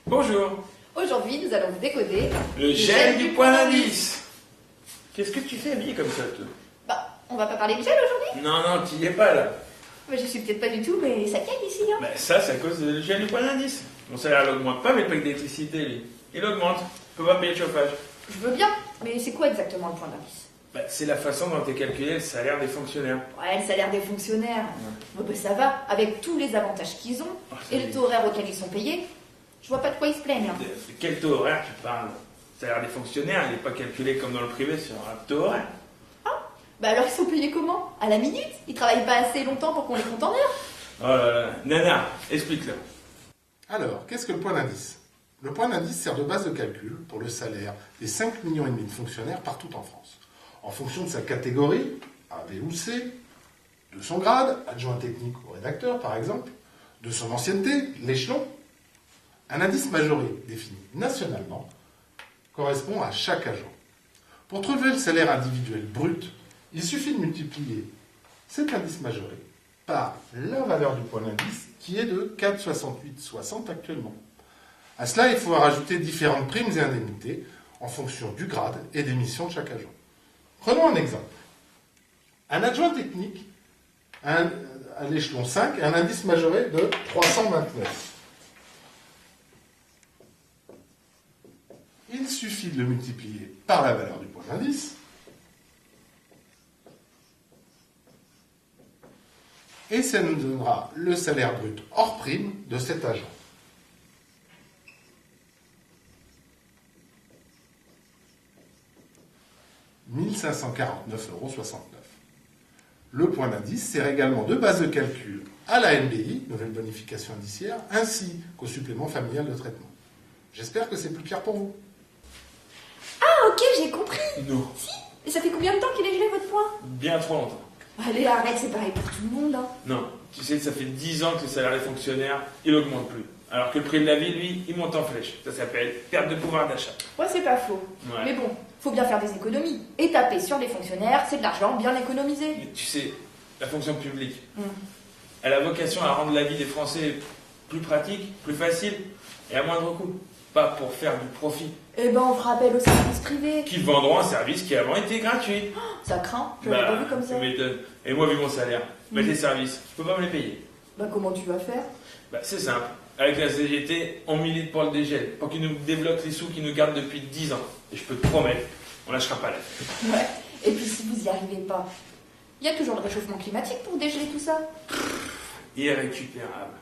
Bonjour. Aujourd'hui, nous allons vous décoder Le gel du point d'indice. Qu'est-ce que tu fais habillé comme ça, toi? Bah, on va pas parler de gel aujourd'hui? Non, non, tu y es pas là. Bah, je suis peut-être pas du tout, mais ça caille ici, hein. Ben, ça, c'est à cause du gel du point d'indice. Mon salaire n'augmente pas, mais le prix d'électricité, lui, il augmente. Je peux pas payer le chauffage. Je veux bien, mais c'est quoi exactement le point d'indice? Ben, c'est la façon dont est calculé le salaire des fonctionnaires. Ouais, le salaire des fonctionnaires. Bon, bah, ça va, avec tous les avantages qu'ils ont et le taux horaire auquel ils sont payés, je vois pas de quoi ils se plaignent. Hein. De quel taux horaire tu parles? Le salaire des fonctionnaires, il n'est pas calculé comme dans le privé sur un taux horaire. Ah, bah alors ils sont payés comment? À la minute? Ils travaillent pas assez longtemps pour qu'on les compte en heure? Oh là là, Nana, explique-le. Alors, qu'est-ce que le point d'indice? Le point d'indice sert de base de calcul pour le salaire des 5,5 millions de fonctionnaires partout en France. En fonction de sa catégorie, A, B ou C, de son grade, adjoint technique ou rédacteur par exemple, de son ancienneté, l'échelon, un indice majoré défini nationalement correspond à chaque agent. Pour trouver le salaire individuel brut, il suffit de multiplier cet indice majoré par la valeur du point d'indice qui est de 4,6860 actuellement. À cela, il faut rajouter différentes primes et indemnités en fonction du grade et des missions de chaque agent. Prenons un exemple. Un adjoint technique à l'échelon 5 a un indice majoré de 329. Il suffit de le multiplier par la valeur du point d'indice et ça nous donnera le salaire brut hors prime de cet agent. « 1 549,69 €. Le point d'indice sert également de base de calcul à la NBI, nouvelle bonification indiciaire, ainsi qu'au supplément familial de traitement. J'espère que c'est plus clair pour vous. Ah, ok, j'ai compris. Non. Si. Et ça fait combien de temps qu'il est gelé votre point? Bien trop longtemps. Allez, arrête, c'est pareil pour tout le monde, hein. Non, tu sais, ça fait 10 ans que le salaire des fonctionnaires, il augmente plus. Alors que le prix de la vie, lui, il monte en flèche. Ça s'appelle perte de pouvoir d'achat. Ouais, c'est pas faux. Ouais. Mais bon, faut bien faire des économies. Et taper sur les fonctionnaires, c'est de l'argent bien économisé. Mais tu sais, la fonction publique, elle a vocation à rendre la vie des Français plus pratique, plus facile et à moindre coût. Pas pour faire du profit. Eh ben, on fera appel aux services privés. Qui vendront un service qui avant était gratuit. Ça craint, je l'avais pas vu comme ça. Tu m'étonnes. Et moi, vu mon salaire, les services, je peux pas me les payer. Bah, comment tu vas faire? Bah, c'est simple. Avec la CGT, on milite pour le dégel, pour qu'ils nous débloquent les sous qu'ils nous gardent depuis 10 ans. Et je peux te promettre, on lâchera pas la. Ouais. Et puis si vous y arrivez pas, il y a toujours le réchauffement climatique pour dégeler tout ça. Irrécupérable.